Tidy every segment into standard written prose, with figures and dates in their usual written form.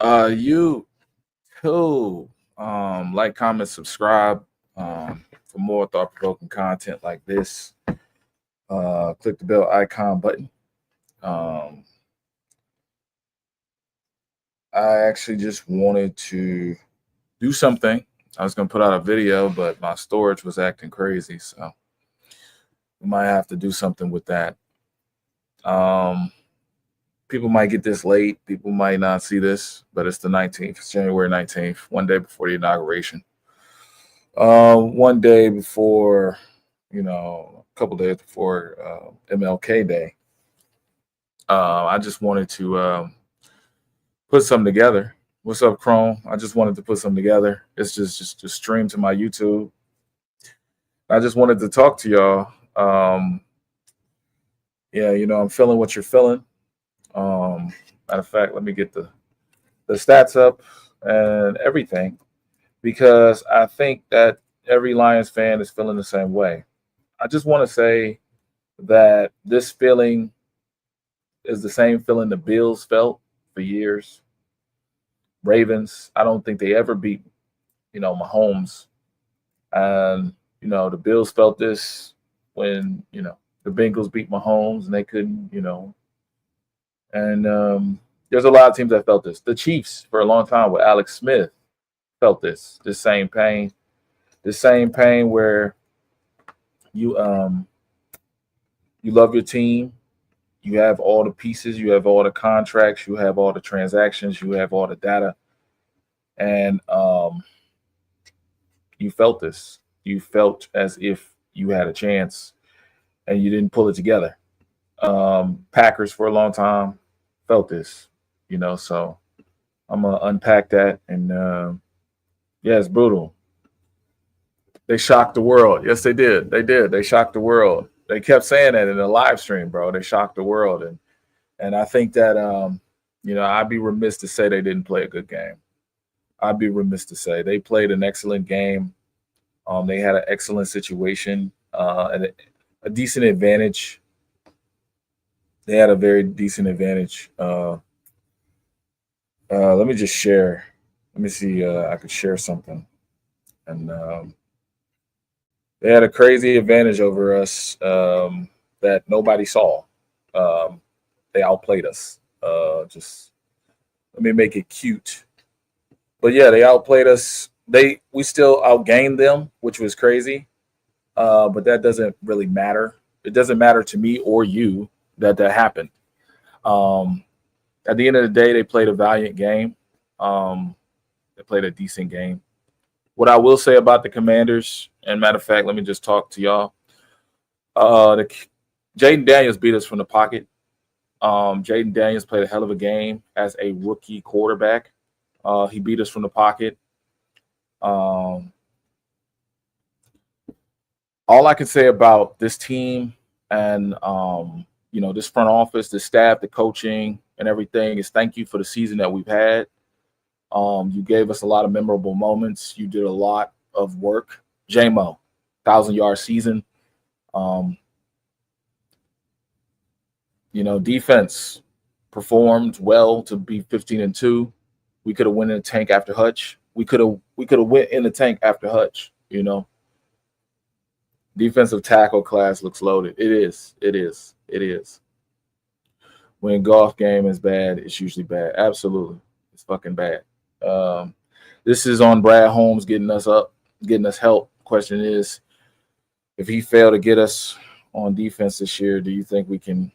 You too. Like, comment, subscribe. For more thought-provoking content like this. Click the bell icon button. Um, I actually just wanted to do something. I was gonna put out a video, but my storage was acting crazy, so we might have to do something with that. Um, People might get this late. People might not see this, but it's the 19th. It's January 19th, one day before the inauguration. One day before, a couple days before MLK Day. I just wanted to put something together. What's up, Chrome? I just wanted to put something together. It's just stream to my YouTube. I just wanted to talk to y'all. Yeah, I'm feeling what you're feeling. Matter of fact, let me get the stats up and everything because I think that every Lions fan is feeling the same way. I just want to say that this feeling is the same feeling the Bills felt for years. Ravens, I don't think they ever beat, Mahomes. And, the Bills felt this when, the Bengals beat Mahomes and they couldn't, and there's a lot of teams that felt this. The Chiefs, for a long time with Alex Smith, felt this same pain where you you love your team, you have all the pieces, you have all the contracts, you have all the transactions, you have all the data, and you felt this. You felt as if you had a chance, and you didn't pull it together. Packers for a long time felt this, So I'm gonna unpack that, and yeah, it's brutal. They shocked the world. Yes, they did. They did. They shocked the world. They kept saying that in the live stream, bro. They shocked the world, and I think that I'd be remiss to say they didn't play a good game. I'd be remiss to say they played an excellent game. They had an excellent situation, and a decent advantage. They had a very decent advantage. Let me just share. Let me see. I could share something, and they had a crazy advantage over us that nobody saw. Um, they outplayed us. Just let me make it cute. But yeah, they outplayed us. We still outgained them, which was crazy. But that doesn't really matter. It doesn't matter to me or you that happened. Um, at the end of the day, they played a valiant game. Um, they played a decent game. What I will say about the Commanders, and matter of fact, let me just talk to y'all. The Jaden Daniels beat us from the pocket. Jaden Daniels played a hell of a game as a rookie quarterback. He beat us from the pocket. Um, all I can say about this team and this front office, the staff, the coaching, and everything is thank you for the season that we've had. You gave us a lot of memorable moments. You did a lot of work. JMO, 1,000-yard season. Um, Defense performed well to be 15-2. We could have went in the tank after Hutch. We could have went in the tank after Hutch. Defensive tackle class looks loaded. It is. It is. It is. When golf game is bad, it's usually bad. Absolutely, it's fucking bad. Um, this is on Brad Holmes getting us up, getting us help. Question is, if he failed to get us on defense this year, do you think we can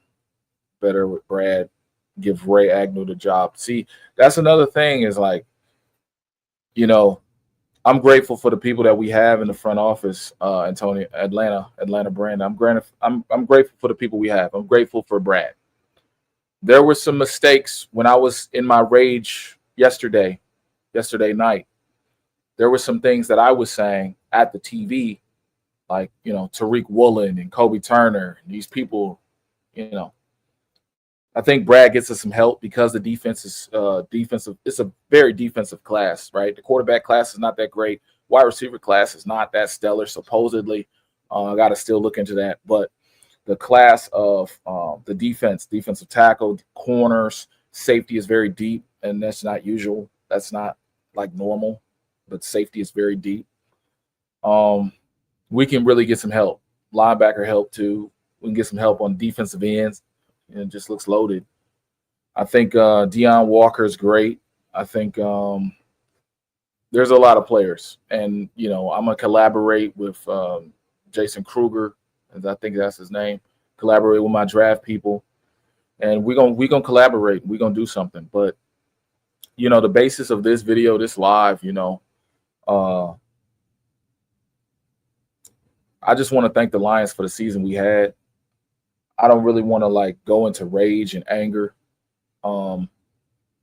better with Brad? Give Ray Agnew the job. See, that's another thing. Is like, you know, I'm grateful for the people that we have in the front office, Antonio, Atlanta brand. I'm grateful for the people we have. I'm grateful for Brad. There were some mistakes when I was in my rage yesterday night. There were some things that I was saying at the TV, like, Tariq Woolen and Kobe Turner, and these people, you know. I think Brad gets us some help because the defense is defensive. It's a very defensive class, right? The quarterback class is not that great. Wide receiver class is not that stellar, supposedly. I got to still look into that. But the class of the defensive tackle, corners, safety is very deep. and that's not usual. That's not like normal, but safety is very deep. Um, we can really get some help, linebacker help too. We can get some help on defensive ends. And it just looks loaded. I think Deion Walker is great. I think there's a lot of players, and I'm gonna collaborate with Jason Kruger, as I think that's his name. Collaborate with my draft people, and we're gonna collaborate. We're gonna do something. But the basis of this video, this live, uh, I just want to thank the Lions for the season we had. I don't really want to like go into rage and anger. Um,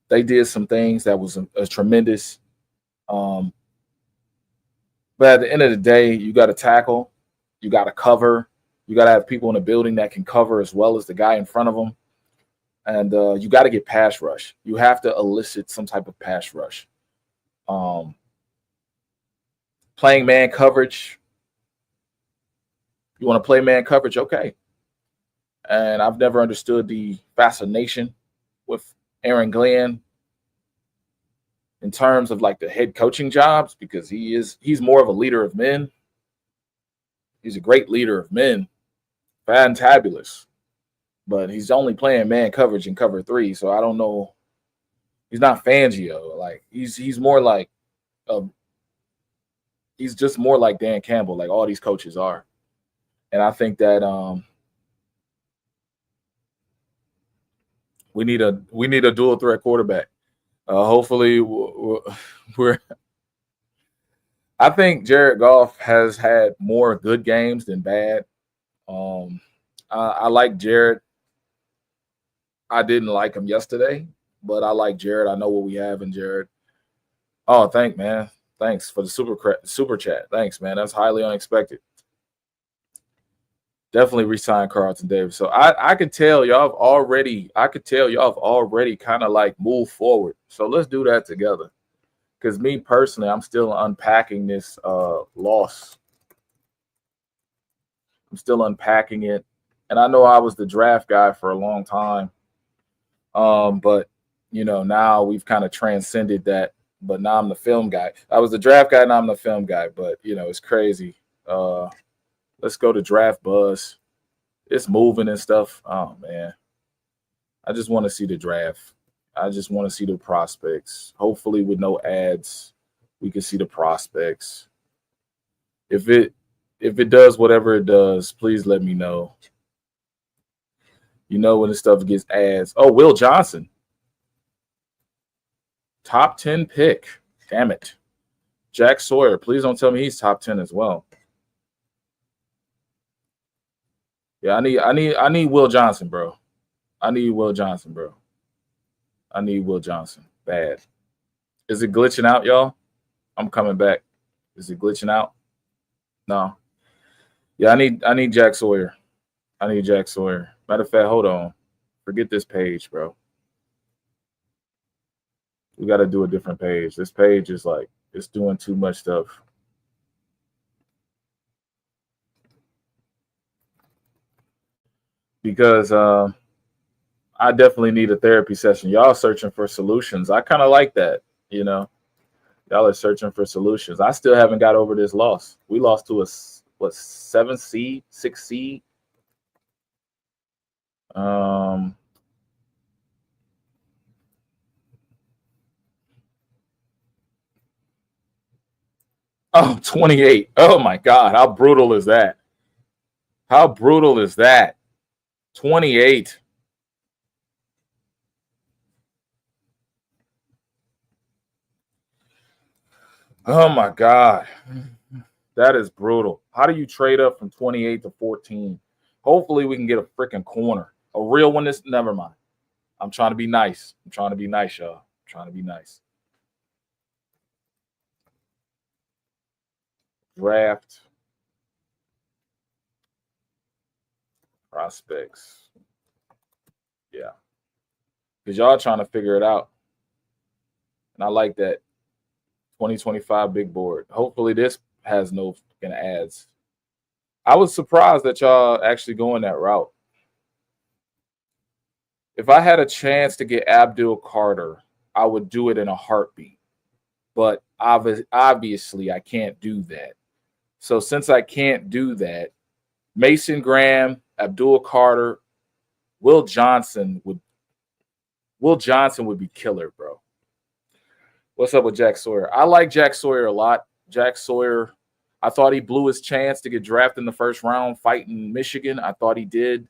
they did some things that was a tremendous. Um, but at the end of the day, you got to tackle, you got to cover, you got to have people in the building that can cover as well as the guy in front of them, and you got to get pass rush. You have to elicit some type of pass rush. Um, playing man coverage. You want to play man coverage, okay. And I've never understood the fascination with Aaron Glenn in terms of like the head coaching jobs, because he's more of a leader of men. He's a great leader of men, fantabulous, but he's only playing man coverage in cover 3. So I don't know. He's not Fangio. Like he's more like he's just more like Dan Campbell, like all these coaches are. And I think that we need a dual threat quarterback. Hopefully, we're. I think Jared Goff has had more good games than bad. I like Jared. I didn't like him yesterday, but I like Jared. I know what we have in Jared. Oh, thanks for the super chat. Thanks, man. That's highly unexpected. Definitely re-sign Carlton Davis. So I could tell y'all have already kind of like moved forward. So let's do that together. Because me personally, I'm still unpacking this loss. I'm still unpacking it. And I know I was the draft guy for a long time. But now we've kind of transcended that. But now I'm the film guy. I was the draft guy, now I'm the film guy. But it's crazy. Let's go to Draft Buzz. It's moving and stuff. Oh, man. I just want to see the draft. I just want to see the prospects. Hopefully with no ads, we can see the prospects. If it does whatever it does, please let me know. When this stuff gets ads. Oh, Will Johnson. Top 10 pick. Damn it. Jack Sawyer. Please don't tell me he's top 10 as well. Yeah, I need Will Johnson, bro. I need Will Johnson, bro. I need Will Johnson. Bad. Is it glitching out, y'all? I'm coming back. Is it glitching out? No. Yeah, I need Jack Sawyer. I need Jack Sawyer. Matter of fact, hold on. Forget this page, bro. We got to do a different page. This page is like, it's doing too much stuff. Because I definitely need a therapy session. Y'all searching for solutions. I kind of like that, Y'all are searching for solutions. I still haven't got over this loss. We lost to a 7 seed, 6 seed. Oh, 28. Oh my God. How brutal is that? How brutal is that? 28. Oh my God. That is brutal. How do you trade up from 28 to 14? Hopefully we can get a freaking corner. A real one. Never mind. I'm trying to be nice. Y'all. I'm trying to be nice. Draft prospects. Yeah. Because y'all trying to figure it out. And I like that. 2025 big board. Hopefully this has no fucking ads. I was surprised that y'all actually going that route. If I had a chance to get Abdul Carter, I would do it in a heartbeat. But obviously, I can't do that. So since I can't do that, Mason Graham, Abdul Carter, Will Johnson would be killer, bro. What's up with Jack Sawyer? I like Jack Sawyer a lot. Jack Sawyer, I thought he blew his chance to get drafted in the first round fighting Michigan. I thought he did.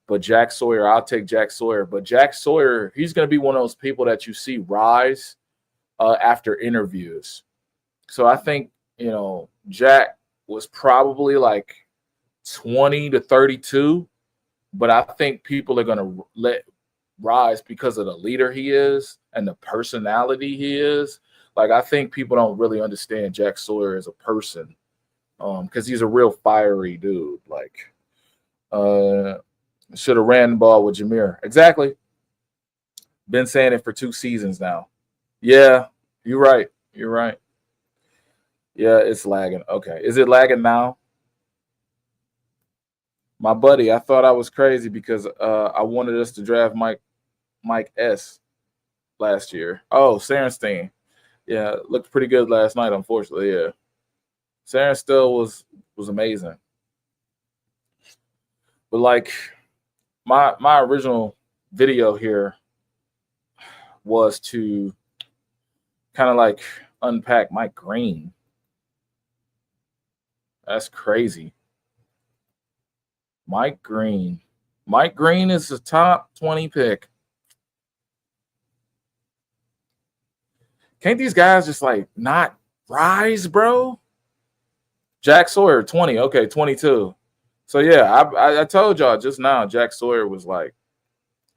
But Jack Sawyer, I'll take Jack Sawyer. But Jack Sawyer, he's going to be one of those people that you see rise after interviews. So I think, Jack was probably like 20 to 32. But I think people are going to let rise because of the leader he is and the personality he is. Like, I think people don't really understand Jack Sawyer as a person because he's a real fiery dude. Like, should have ran the ball with Jameer. Exactly. Been saying it for 2 seasons now. Yeah, you're right. You're right. Yeah, it's lagging. Okay. Is it lagging now? My buddy, I thought I was crazy because I wanted us to draft Mike S. last year. Oh, Sarenstein. Yeah, looked pretty good last night, unfortunately. Yeah. Saren still was amazing. But like my original video here was to kind of like unpack Mike Green. That's crazy. Mike Green. Mike Green is the top 20 pick. Can't these guys just like not rise, bro? Jack Sawyer, 20. Okay, 22. So yeah, I told y'all just now Jack Sawyer was like,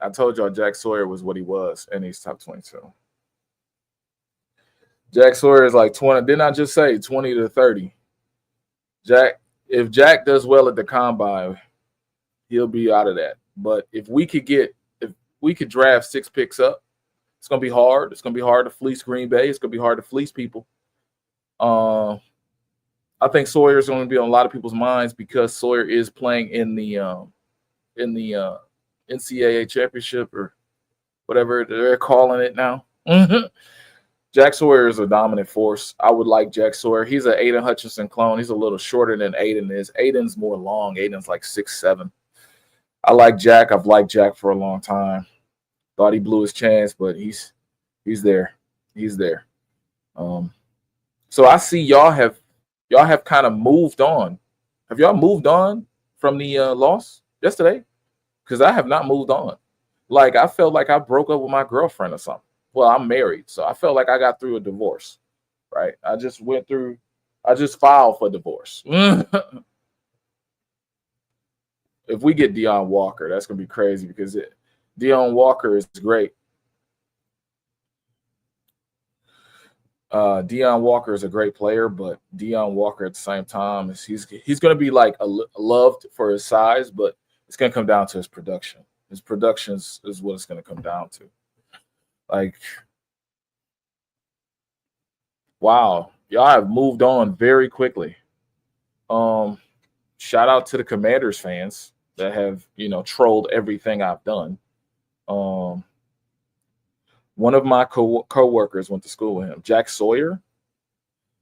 I told y'all Jack Sawyer was what he was, and he's top 22. Jack Sawyer is like 20. Didn't I just say 20 to 30? If Jack does well at the combine, he'll be out of that. But if we could draft 6 picks up, it's gonna be hard. It's gonna be hard to fleece Green Bay. It's gonna be hard to fleece people. I think Sawyer is going to be on a lot of people's minds because Sawyer is playing in the NCAA championship or whatever they're calling it now. Jack Sawyer is a dominant force. I would like Jack Sawyer. He's an Aiden Hutchinson clone. He's a little shorter than Aiden is. Aiden's more long. Aiden's like 6'7". I like Jack. I've liked Jack for a long time. Thought he blew his chance, but he's there. He's there. So I see y'all have kind of moved on. Have y'all moved on from the loss yesterday? Because I have not moved on. Like, I felt like I broke up with my girlfriend or something. Well, I'm married, so I felt like I got through a divorce, right? I just filed for divorce. If we get Deion Walker, that's going to be crazy because Deion Walker is great. Deion Walker is a great player, but Deion Walker at the same time he's going to be like loved for his size, but it's going to come down to his production. His production is what it's going to come down to. Like, wow, y'all have moved on very quickly. Shout out to the Commanders fans that have trolled everything I've done. One of my co-workers went to school with him, Jack Sawyer.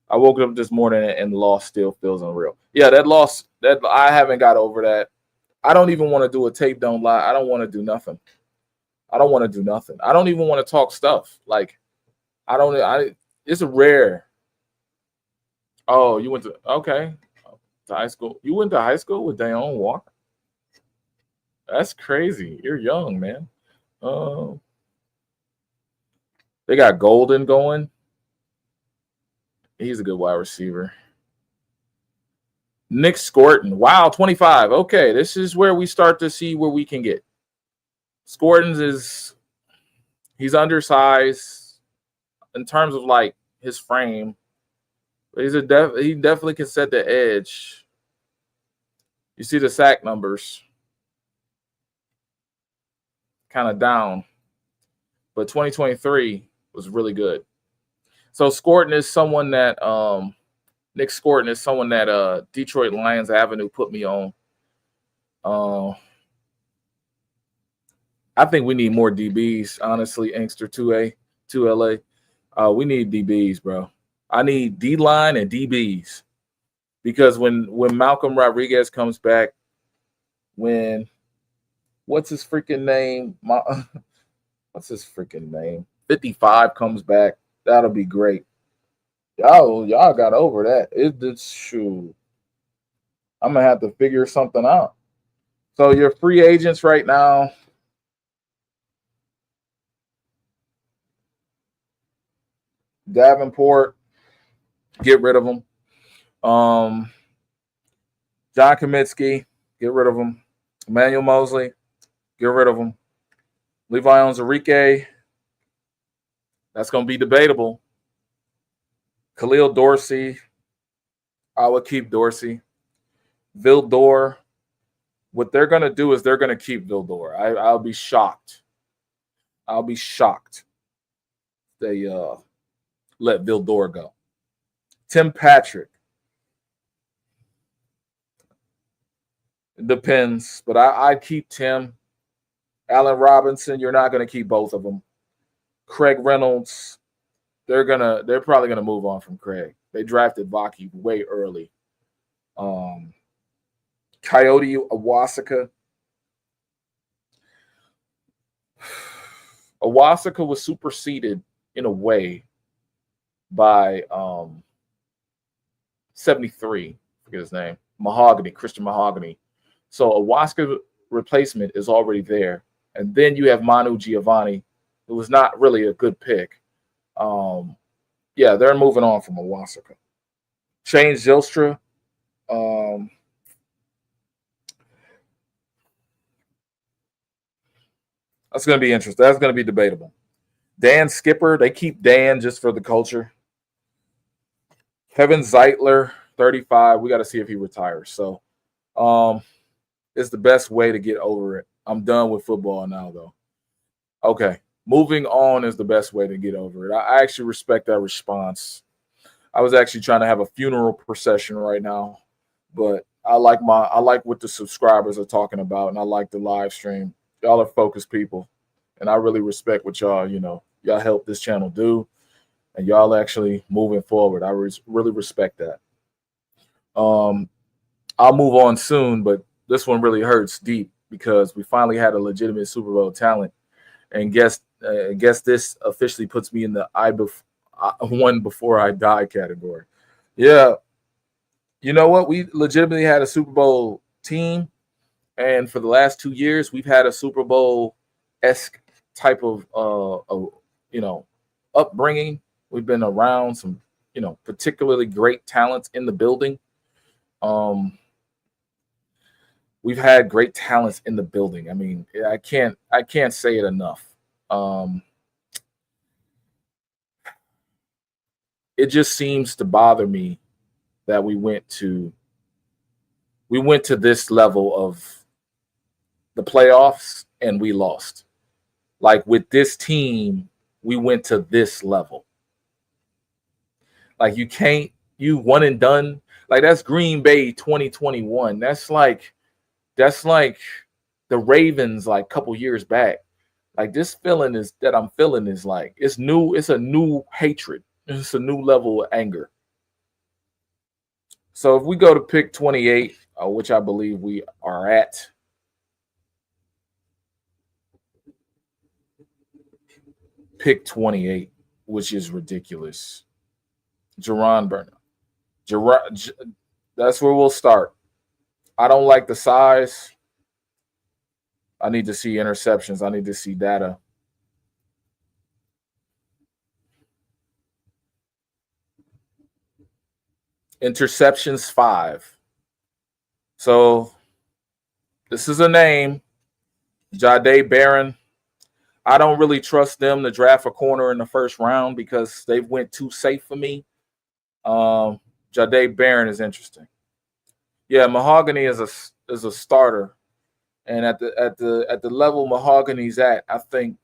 I woke up this morning and the loss still feels unreal. Yeah, that loss, that I haven't got over that. I don't even want to do a tape don't lie. I don't want to do nothing. I don't want to do nothing. I don't even want to talk stuff. Like, it's rare. Oh, you went to high school. You went to high school with Deion Walker? That's crazy. You're young, man. They got Golden going. He's a good wide receiver. Nick Scorton. Wow, 25. Okay, this is where we start to see where we can get. Scorton's he's undersized in terms of like his frame. But he definitely can set the edge. You see the sack numbers kind of down. But 2023 was really good. So Scorton is someone that Nick Scorton is someone that Detroit Lions Avenue put me on. I think we need more DBs, honestly, Inkster 2A. to LA. We need DBs, bro. I need D line and DBs because when Malcolm Rodriguez comes back, when what's his freaking name? What's his freaking name? 55 comes back. That'll be great. Y'all got over that. It's true. I'm gonna have to figure something out. So your free agents right now. Davenport, get rid of him. John Kaminsky, get rid of him. Emmanuel Mosley, get rid of him. Levi Onwuzurike, that's going to be debatable. Khalil Dorsey, I would keep Dorsey. Vildor, what they're going to do is they're going to keep Vildor. I'll be shocked. I'll be shocked. They let Vildor go. Tim Patrick. It depends, but I'd keep Tim. Allen Robinson, you're not going to keep both of them. Craig Reynolds, they're probably gonna move on from Craig. They drafted Vaki way early. Coyote Awasika. Awasika was superseded in a way by 73, forget his name, Christian Mahogany. So Awasika replacement is already there. And then you have Manu Giovanni, who was not really a good pick. Yeah, they're moving on from Awasika. Shane Zylstra. That's going to be interesting. That's going to be debatable. Dan Skipper, they keep Dan just for the culture. Kevin Zeitler, 35. We got to see if he retires. So it's the best way to get over it. I'm done with football now, though. Okay. Moving on is the best way to get over it. I actually respect that response. I was actually trying to have a funeral procession right now, but I like what the subscribers are talking about, and I like the live stream. Y'all are focused people, and I really respect what y'all help this channel do, and y'all actually moving forward. I really respect that. I'll move on soon, but this one really hurts deep because we finally had a legitimate Super Bowl talent, and guess this officially puts me in the one before I die category. Yeah, you know what? We legitimately had a Super Bowl team, and for the last 2 years, we've had a Super Bowl-esque type of upbringing. We've been around some particularly great talents in the building. We've had great talents in the building. I mean, I can't say it enough. It just seems to bother me that we went to this level of the playoffs and we lost. Like with this team, we went to this level. Like you one and done. Like that's Green Bay 2021. That's like the Ravens like a couple years back. Like this feeling that I'm feeling is like it's new. It's a new hatred. It's a new level of anger. So if we go to pick 28, which I believe we are at, pick 28, which is ridiculous. Jerron Burnham. That's where we'll start. I don't like the size. I need to see interceptions. I need to see data. Interceptions 5. So this is a name, Jahdae Barron. I don't really trust them to draft a corner in the first round because they went too safe for me. Jahdae Barron is interesting. Yeah, Mahogany is a starter, and at the level Mahogany's at, I think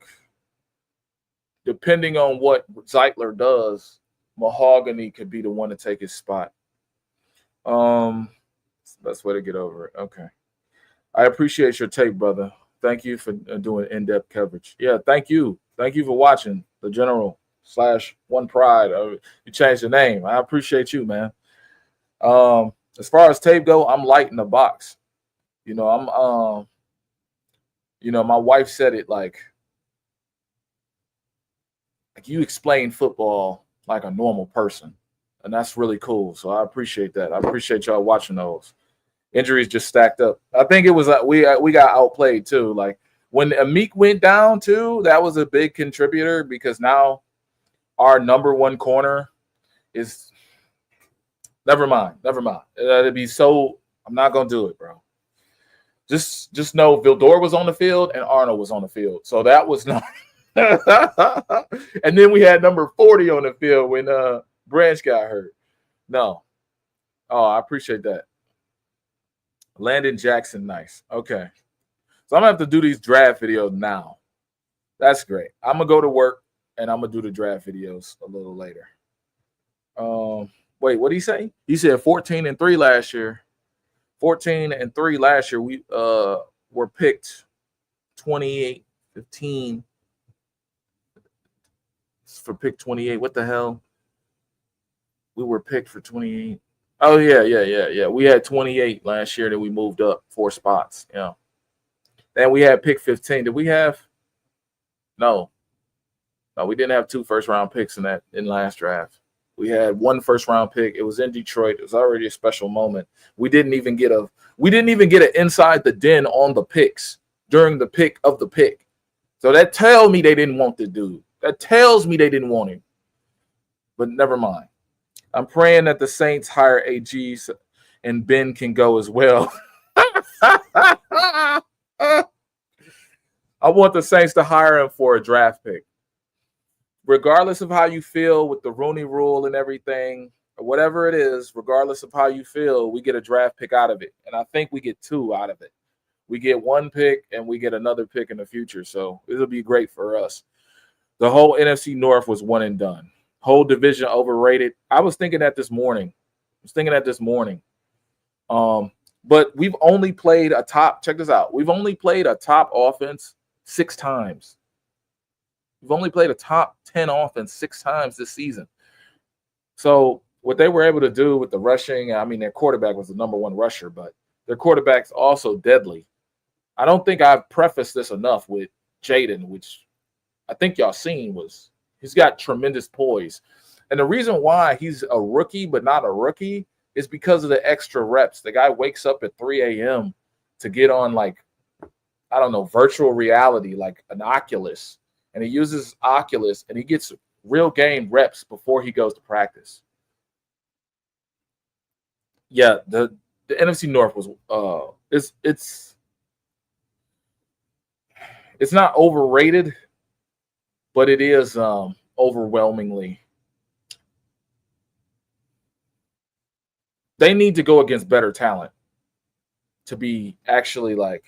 depending on what Zeitler does, Mahogany could be the one to take his spot. It's the best way to get over it. Okay, I appreciate your take, brother. Thank you for doing in-depth coverage. Yeah, thank you. Thank you for watching the General / OnePride. You changed the name. I appreciate you, man. As far as tape go, I'm light in the box. You know, my wife said it like you explain football like a normal person, and that's really cool. So I appreciate that. I appreciate y'all watching those. Injuries just stacked up. I think it was we got outplayed too. Like when Amik went down too, that was a big contributor because now our number one corner is never mind. It'd be so. I'm not gonna do it, bro. Just know Vildor was on the field and Arnold was on the field, so that was not. And then we had number 40 on the field when Branch got hurt. No, oh, I appreciate that. Landon Jackson, nice. Okay, so I'm gonna have to do these draft videos now. That's great. I'm gonna go to work and I'm gonna do the draft videos a little later. Wait, what did he say? He said 14-3 last year. 14-3 last year. We were picked 28-15 for pick 28. What the hell? We were picked for 28. Oh yeah. We had 28 last year. Then we moved up 4 spots. Yeah. Then we had pick 15. Did we have? No, we didn't have 2 first-round picks in last draft. We had 1 first-round pick. It was in Detroit. It was already a special moment. We didn't even get an inside the den on the picks during the pick of the pick. So that tells me they didn't want the dude. That tells me they didn't want him. But never mind. I'm praying that the Saints hire AGs and Ben can go as well. I want the Saints to hire him for a draft pick. Regardless of how you feel with the Rooney Rule and everything, or whatever it is, regardless of how you feel, we get a draft pick out of it. And I think we get 2 out of it. We get 1 pick and we get another pick in the future. So it'll be great for us. The whole NFC North was one and done. Whole division overrated. I was thinking that this morning. But we've only played a top, check this out. We've only played a top offense 6 times. We've only played a top 10 offense 6 times this season. So what they were able to do with the rushing, I mean, their quarterback was the number 1 rusher, but their quarterback's also deadly. I don't think I've prefaced this enough with Jaden, which I think y'all seen was he's got tremendous poise. And the reason why he's a rookie but not a rookie is because of the extra reps. The guy wakes up at 3 a.m. to get on, like, I don't know, virtual reality, like an Oculus. And he uses Oculus and he gets real game reps before he goes to practice. Yeah, the NFC North was it's not overrated, but it is overwhelmingly. They need to go against better talent to be actually like,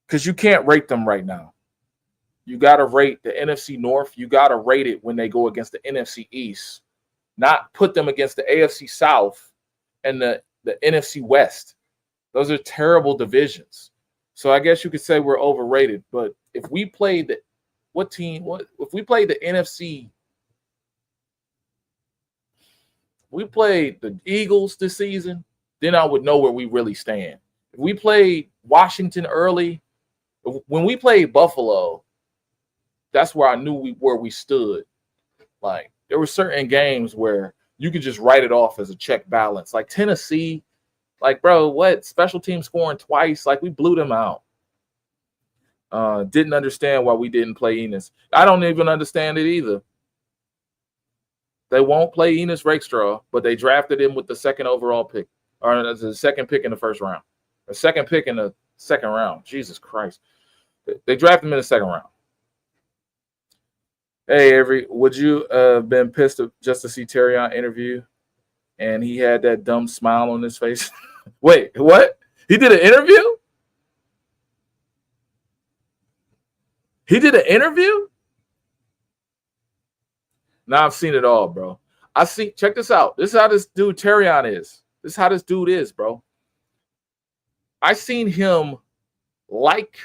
because you can't rate them right now. You got to rate the NFC North. You got to rate it when they go against the NFC East, not put them against the AFC South and the NFC West. Those are terrible divisions. So I guess you could say we're overrated. But if we played if we played the NFC, we played the Eagles this season, then I would know where we really stand. If we played Washington early, when we played Buffalo, that's where I knew where we stood. Like, there were certain games where you could just write it off as a check balance. Like Tennessee, like, bro, what? Special team scoring twice? Like, we blew them out. Didn't understand why we didn't play Enos. I don't even understand it either. They won't play Enos Rakestraw, but they drafted him with the 2nd overall pick, or the 2nd pick in the 1st round, or 2nd pick in the 2nd round. Jesus Christ. They drafted him in the 2nd round. Hey, Avery, would you have been pissed just to see Terrion interview and he had that dumb smile on his face? Wait, what? He did an interview? He did an interview? Now I've seen it all, bro. Check this out. This is how this dude Terrion is. This is how this dude is, bro. I seen him like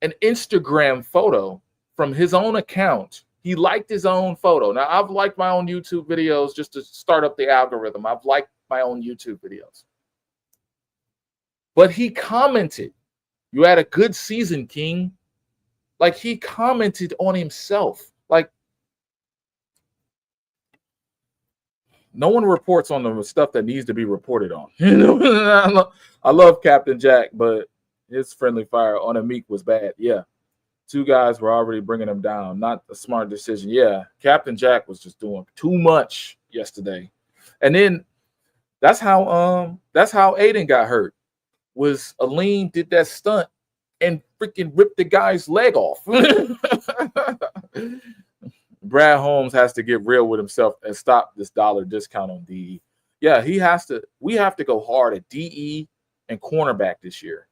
an Instagram photo from his own account. He liked his own photo. Now, I've liked my own YouTube videos just to start up the algorithm. I've liked my own YouTube videos. But he commented, "You had a good season, King." Like, he commented on himself. Like, no one reports on the stuff that needs to be reported on. You know, I love Captain Jack, but his friendly fire on Amik was bad. Yeah. 2 guys were already bringing him down. Not a smart decision. Yeah. Captain Jack was just doing too much yesterday. And then that's how Aiden got hurt. Was Aleem did that stunt and freaking ripped the guy's leg off. Brad Holmes has to get real with himself and stop this dollar discount on DE. Yeah, he has to. We have to go hard at DE and cornerback this year.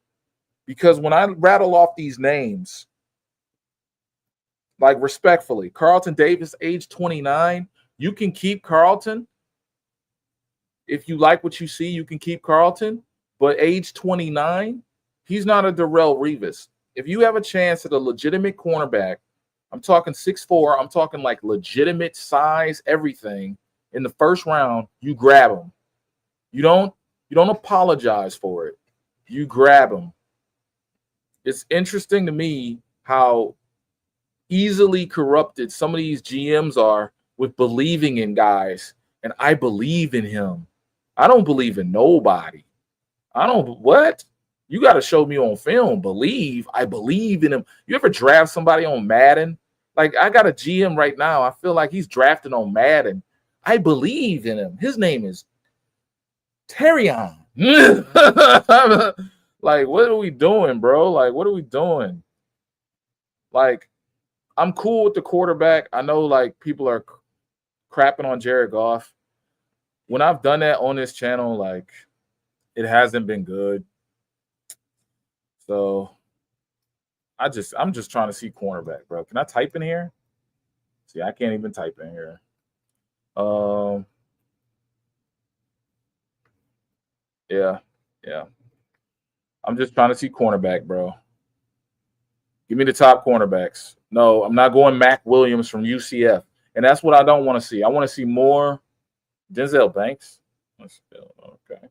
Because when I rattle off these names, like respectfully, Carlton Davis, age 29, you can keep Carlton. If you like what you see, you can keep Carlton. But age 29, he's not a Darrelle Revis. If you have a chance at a legitimate cornerback, I'm talking 6'4", I'm talking like legitimate size, everything, in the first round, you grab him. You don't apologize for it. You grab him. It's interesting to me how easily corrupted some of these GMs are with believing in guys. And I believe in him. I don't believe in nobody. What? You got to show me on film. I believe in him. You ever draft somebody on Madden? Like, I got a GM right now. I feel like he's drafting on Madden. I believe in him. His name is Terrion. Like, what are we doing, bro? Like, what are we doing? Like, I'm cool with the quarterback. I know, like, people are crapping on Jared Goff. When I've done that on this channel, like, it hasn't been good. So I'm just trying to see cornerback, bro. Can I type in here? See, I can't even type in here. Yeah. I'm just trying to see cornerback, bro. Give me the top cornerbacks. No, I'm not going Mac Williams from UCF. And that's what I don't want to see. I want to see more Denzel Banks. Okay.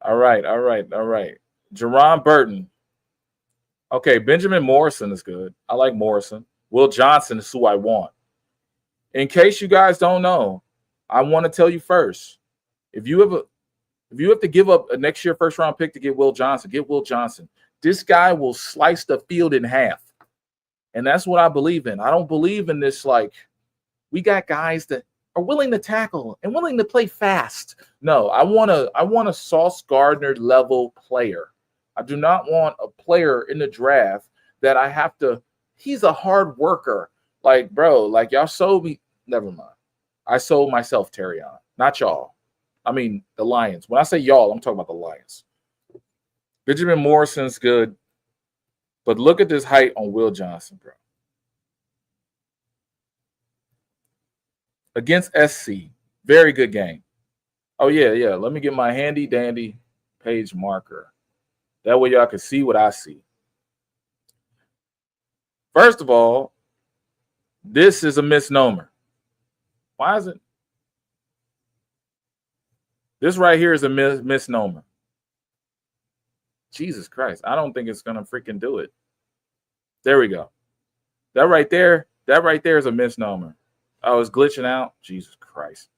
All right. Jerron Burton. Okay, Benjamin Morrison is good. I like Morrison. Will Johnson is who I want. In case you guys don't know, I want to tell you first. If you have to give up a next year first round pick to get Will Johnson, get Will Johnson. This guy will slice the field in half. And that's what I believe in. I don't believe in this, like, we got guys that are willing to tackle and willing to play fast. No, I want a Sauce Gardner level player. I do not want a player in the draft that I have to, he's a hard worker. Like, bro, like, y'all sold me. Never mind. I sold myself, Terrion, not y'all. I mean, the Lions. When I say y'all, I'm talking about the Lions. Benjamin Morrison's good. But look at this height on Will Johnson, bro. Against SC. Very good game. Oh, yeah. Let me get my handy dandy page marker. That way y'all can see what I see. First of all, this is a misnomer. Why is it? This right here is a misnomer. Jesus Christ. I don't think it's going to freaking do it. There we go. That right there is a misnomer. I was glitching out. Jesus Christ.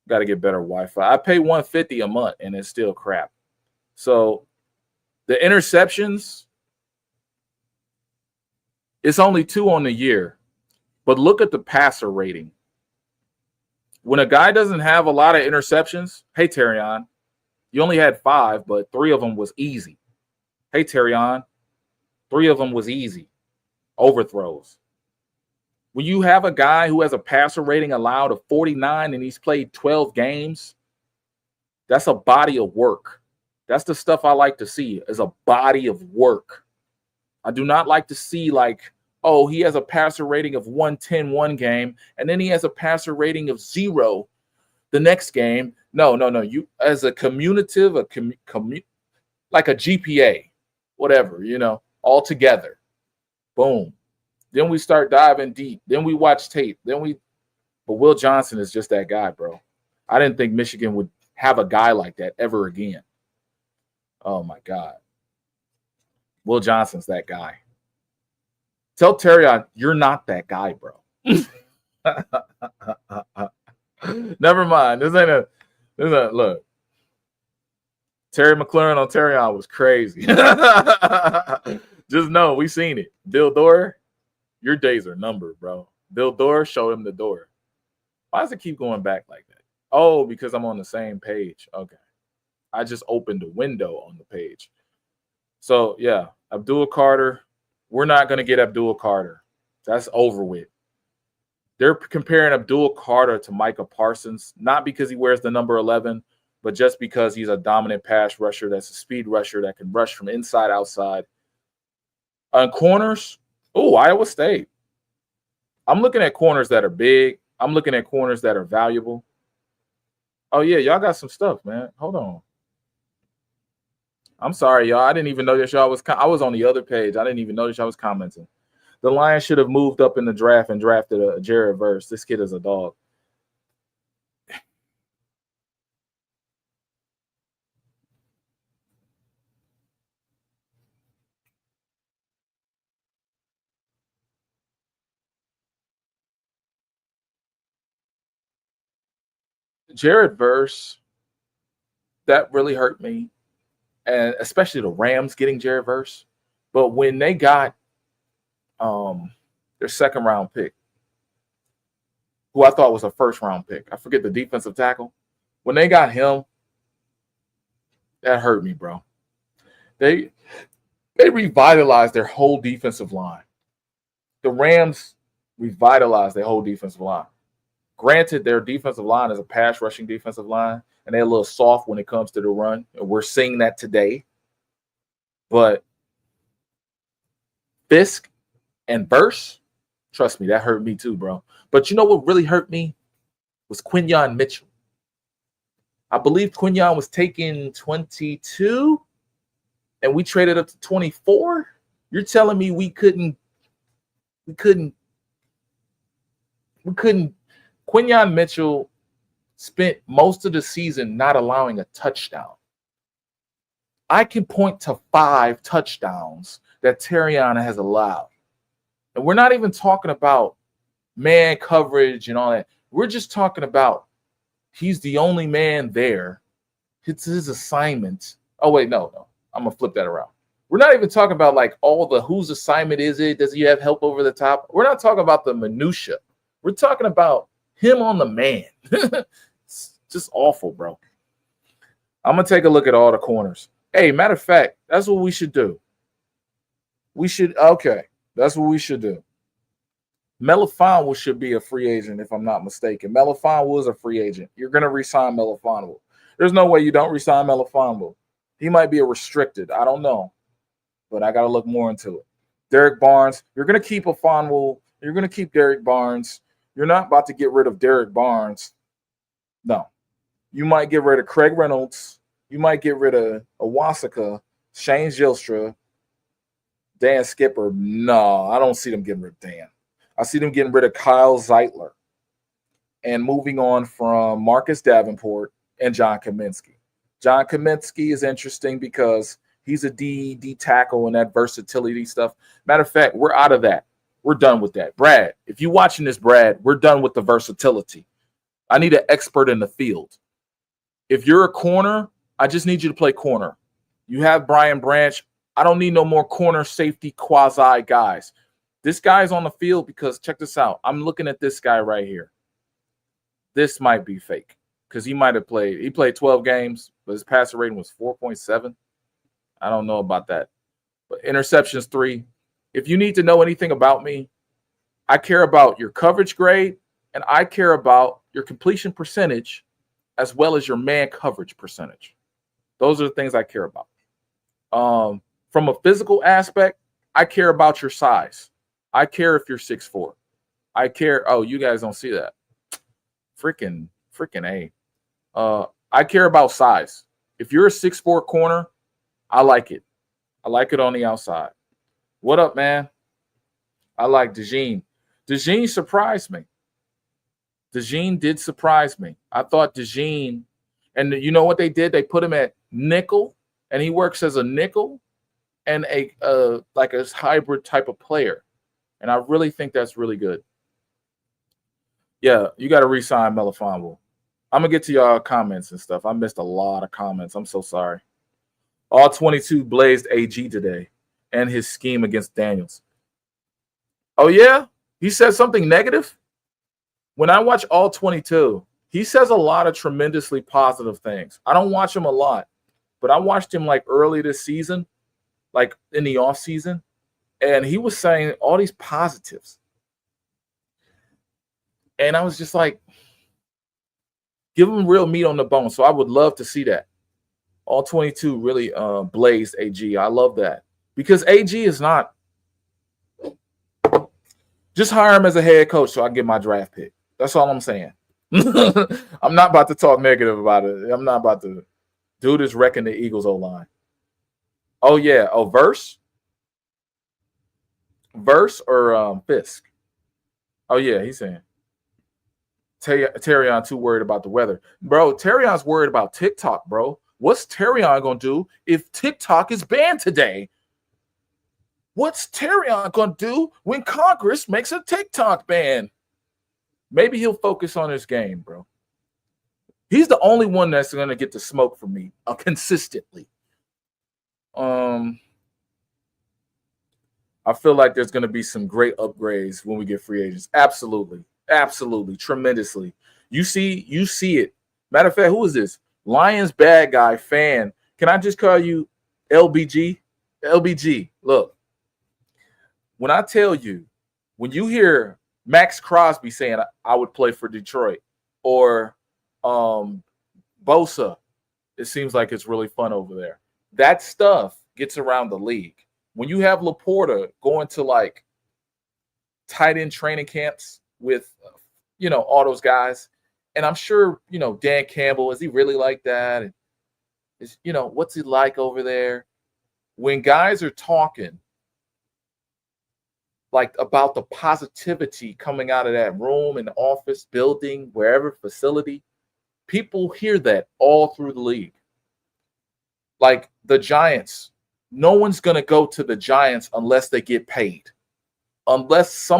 Got to get better Wi-Fi. I pay $150 a month and it's still crap. So the interceptions, it's only 2 on the year. But look at the passer rating. When a guy doesn't have a lot of interceptions, hey, Terrion, you only had 5, but 3 of them was easy. Hey, Terrion, 3 of them was easy. Overthrows. When you have a guy who has a passer rating allowed of 49 and he's played 12 games, that's a body of work. That's the stuff I like to see, is a body of work. I do not like to see, like, oh, he has a passer rating of 110 one game, and then he has a passer rating of 0 the next game. No. You, as a cumulative, like a GPA, whatever, all together. Boom. Then we start diving deep. Then we watch tape. But Will Johnson is just that guy, bro. I didn't think Michigan would have a guy like that ever again. Oh, my God. Will Johnson's that guy. Tell Terry you're not that guy, bro. Never mind. This ain't a look. Terry McLaurin on Terry was crazy. Just know we seen it. Bill Dorr, your days are numbered, bro. Bill Dorr, show him the door. Why does it keep going back like that? Oh, because I'm on the same page. Okay. I just opened a window on the page. So, yeah, Abdul Carter. We're not going to get Abdul Carter. That's over with. They're comparing Abdul Carter to Micah Parsons, not because he wears the number 11, but just because he's a dominant pass rusher that's a speed rusher that can rush from inside outside. On corners, Iowa State. I'm looking at corners that are big. I'm looking at corners that are valuable. Oh, yeah, y'all got some stuff, man. Hold on. I'm sorry, y'all. I didn't even know that y'all was I was on the other page. I didn't even know that y'all was commenting. The Lions should have moved up in the draft and drafted a Jared Verse. This kid is a dog. Jared Verse, that really hurt me, and especially the Rams getting Jared Verse. But when they got their second round pick, who I thought was a first round pick, I forget the defensive tackle. When they got him, that hurt me, bro. They revitalized their whole defensive line. The Rams revitalized their whole defensive line. Granted, their defensive line is a pass rushing defensive line, and they're a little soft when it comes to the run. And we're seeing that today. But Fisk and Verse, trust me, that hurt me too, bro. But you know what really hurt me was Quinyon Mitchell. I believe Quinyon was taken 22, and we traded up to 24. You're telling me we couldn't. Quinyon Mitchell spent most of the season not allowing a touchdown. I can point to 5 touchdowns that Terriana has allowed. And we're not even talking about man coverage and all that. We're just talking about he's the only man there. It's his assignment. Oh, wait, no. I'm going to flip that around. We're not even talking about like all the whose assignment is it? Does he have help over the top? We're not talking about the minutia. We're talking about him on the man. It's just awful, bro. I'm going to take a look at all the corners. Hey, matter of fact, that's what we should do. That's what we should do. Melifonwu should be a free agent, if I'm not mistaken. Melifonwu is a free agent. You're going to re-sign Melifonwu. There's no way you don't re-sign Melifonwu. He might be a restricted. I don't know. But I got to look more into it. Derek Barnes, you're going to keep Fonwu. You're going to keep Derek Barnes. You're not about to get rid of Derek Barnes. No. You might get rid of Craig Reynolds. You might get rid of Awasaka, Shane Gilstra, Dan Skipper. No, I don't see them getting rid of Dan. I see them getting rid of Kyle Zeitler and moving on from Marcus Davenport and John Kaminsky. John Kaminsky is interesting because he's a D tackle and that versatility stuff. Matter of fact, we're out of that. We're done with that. Brad, if you're watching this, Brad, we're done with the versatility. I need an expert in the field. If you're a corner, I just need you to play corner. You have Brian Branch. I don't need no more corner safety quasi guys. This guy's on the field because check this out. I'm looking at this guy right here. This might be fake because he played 12 games, but his passer rating was 4.7. I don't know about that. But interceptions 3. If you need to know anything about me, I care about your coverage grade and I care about your completion percentage as well as your man coverage percentage. Those are the things I care about. From a physical aspect, I care about your size. I care if you're 6'4". I care. Oh, you guys don't see that. Freaking A. I care about size. If you're a 6'4" corner, I like it. I like it on the outside. What up, man? I like DeJean. DeJean surprised me. DeJean did surprise me. I thought DeJean, and you know what they did? They put him at nickel, and he works as a nickel and a like a hybrid type of player. And I really think that's really good. Yeah, you got to re-sign Melifonwu. I'm gonna get to y'all comments and stuff. I missed a lot of comments. I'm so sorry. All 22 blazed AG today and his scheme against Daniels. Oh yeah, he said something negative. When I watch all 22, he says a lot of tremendously positive things. I don't watch him a lot, but I watched him like early this season, like in the off season, and he was saying all these positives. And I was just like, give him real meat on the bone. So I would love to see that. All 22 really blazed AG. I love that. Because AG is not. Just hire him as a head coach so I can get my draft pick. That's all I'm saying. I'm not about to talk negative about it. I'm not about to. Dude is wrecking the Eagles O-line. Oh, yeah. Oh, Verse? Verse or Fisk? Oh, yeah, he's saying. Terrion too worried about the weather. Bro, Terrion's worried about TikTok, bro. What's Terrion going to do if TikTok is banned today? What's Terrion going to do when Congress makes a TikTok ban? Maybe he'll focus on his game, bro. He's the only one that's going to get the smoke from me consistently. I feel like there's going to be some great upgrades when we get free agents. Absolutely. Absolutely. Tremendously. You see it. Matter of fact, who is this? Lions bad guy fan. Can I just call you LBG? LBG. Look, when I tell you, when you hear Max Crosby saying I would play for Detroit or Bosa, it seems like it's really fun over there. That stuff gets around the league. When you have Laporta going to like tight end training camps with, all those guys, and I'm sure, Dan Campbell, is he really like that? And is, what's he like over there? When guys are talking like about the positivity coming out of that room in the office, building, wherever facility, people hear that all through the league. Like the Giants, no one's going to go to the Giants unless they get paid. Unless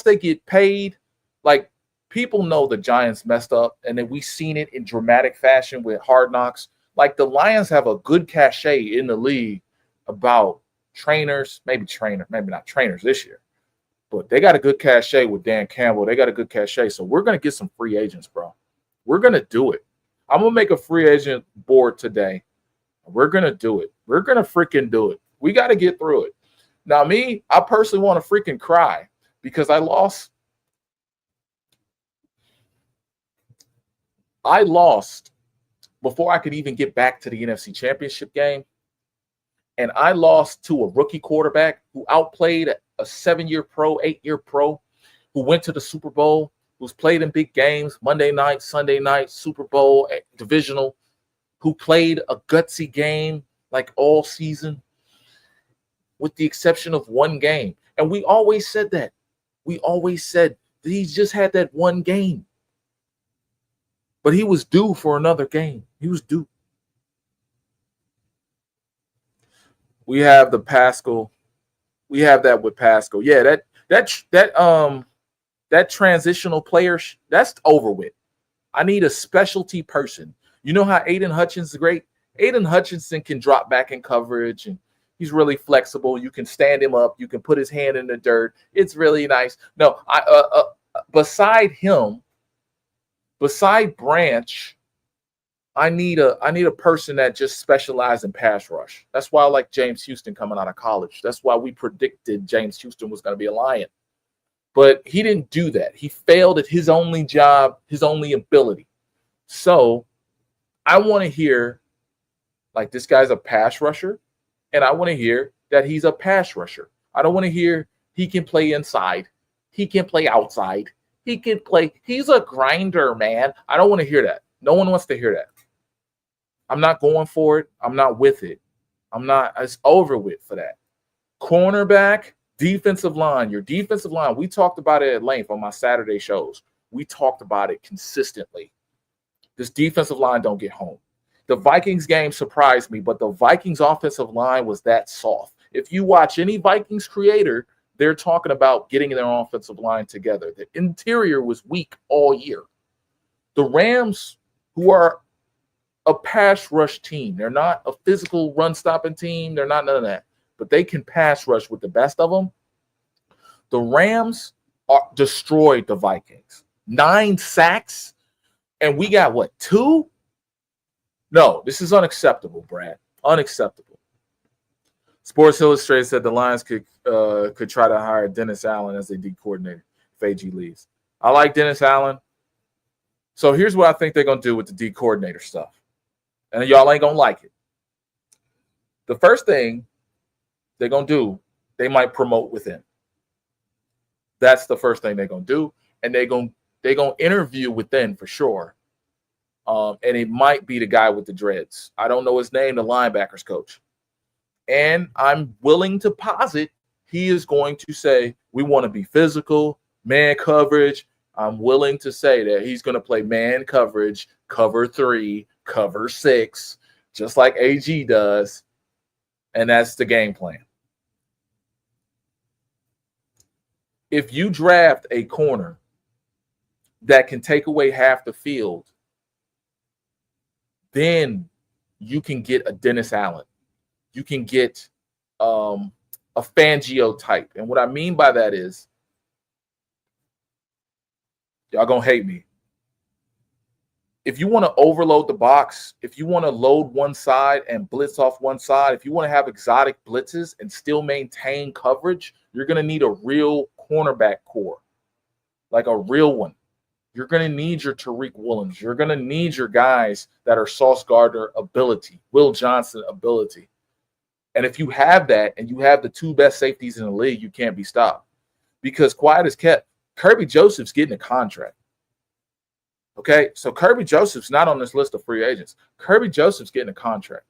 they get paid, like people know the Giants messed up, and then we've seen it in dramatic fashion with Hard Knocks. Like the Lions have a good cachet in the league about trainers, maybe not trainers this year, but they got a good cachet with Dan Campbell. They got a good cachet. So we're going to get some free agents, bro. We're going to do it. I'm going to make a free agent board today. We're going to do it. We're going to freaking do it. We got to get through it. Now, me, I personally want to freaking cry because I lost before I could even get back to the NFC Championship game. And I lost to a rookie quarterback who outplayed a 7-year pro, 8-year pro, who went to the Super Bowl, who's played in big games, Monday night, Sunday night, Super Bowl, divisional, who played a gutsy game like all season, with the exception of one game. And we always said that. We always said that he just had that one game. But he was due for another game. He was due. We have the Pascal. We have that with Pascal. Yeah, that transitional player, that's over with. I need a specialty person. You know how Aiden Hutchins is great? Aiden Hutchinson can drop back in coverage, and he's really flexible. You can stand him up. You can put his hand in the dirt. It's really nice. No, beside him, beside Branch, I need a person that just specializes in pass rush. That's why I like James Houston coming out of college. That's why we predicted James Houston was going to be a Lion. But he didn't do that. He failed at his only job, his only ability. So I want to hear, like, this guy's a pass rusher, and I want to hear that he's a pass rusher. I don't want to hear he can play inside. He can play outside. He can play. He's a grinder, man. I don't want to hear that. No one wants to hear that. I'm not going for it. I'm not with it. It's over with for that. Cornerback, defensive line. Your defensive line, we talked about it at length on my Saturday shows. We talked about it consistently. This defensive line don't get home. The Vikings game surprised me, but the Vikings offensive line was that soft. If you watch any Vikings creator, they're talking about getting their offensive line together. The interior was weak all year. The Rams, who are a pass rush team, they're not a physical run-stopping team. They're not none of that. But they can pass rush with the best of them. The Rams destroyed the Vikings. 9 sacks, and we got, what, 2? No, this is unacceptable, Brad. Unacceptable. Sports Illustrated said the Lions could try to hire Dennis Allen as a D coordinator if AG leaves. I like Dennis Allen. So here's what I think they're going to do with the D coordinator stuff. And y'all ain't going to like it. The first thing they're going to do, they might promote within. That's the first thing they're going to do. And they're going to interview within for sure. And it might be the guy with the dreads. I don't know his name, the linebackers coach. And I'm willing to posit he is going to say, we want to be physical, man coverage. I'm willing to say that he's going to play man coverage, cover 3, cover 6, just like AG does. And that's the game plan. If you draft a corner that can take away half the field, then you can get a Dennis Allen. You can get a Fangio type. And what I mean by that is, y'all going to hate me. If you want to overload the box, if you want to load one side and blitz off one side, if you want to have exotic blitzes and still maintain coverage, you're going to need a real cornerback core, like a real one. You're going to need your Tariq Woollens. You're going to need your guys that are Sauce Gardner ability, Will Johnson ability. And if you have that and you have the 2 best safeties in the league, you can't be stopped. Because quiet as kept, Kirby Joseph's getting a contract. Okay, so Kirby Joseph's not on this list of free agents. Kirby Joseph's getting a contract.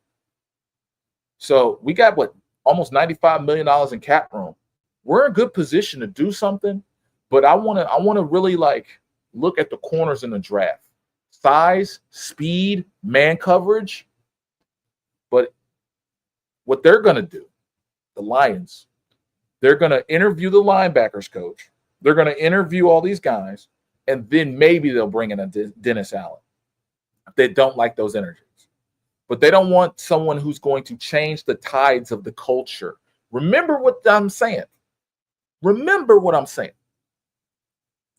So we got, what, almost $95 million in cap room. We're in a good position to do something, but I want to really look at the corners in the draft. Size, speed, man coverage. But what they're going to do, the Lions, they're going to interview the linebackers coach. They're going to interview all these guys, and then maybe they'll bring in a Dennis Allen. They don't like those energies. But they don't want someone who's going to change the tides of the culture. Remember what I'm saying. Remember what I'm saying.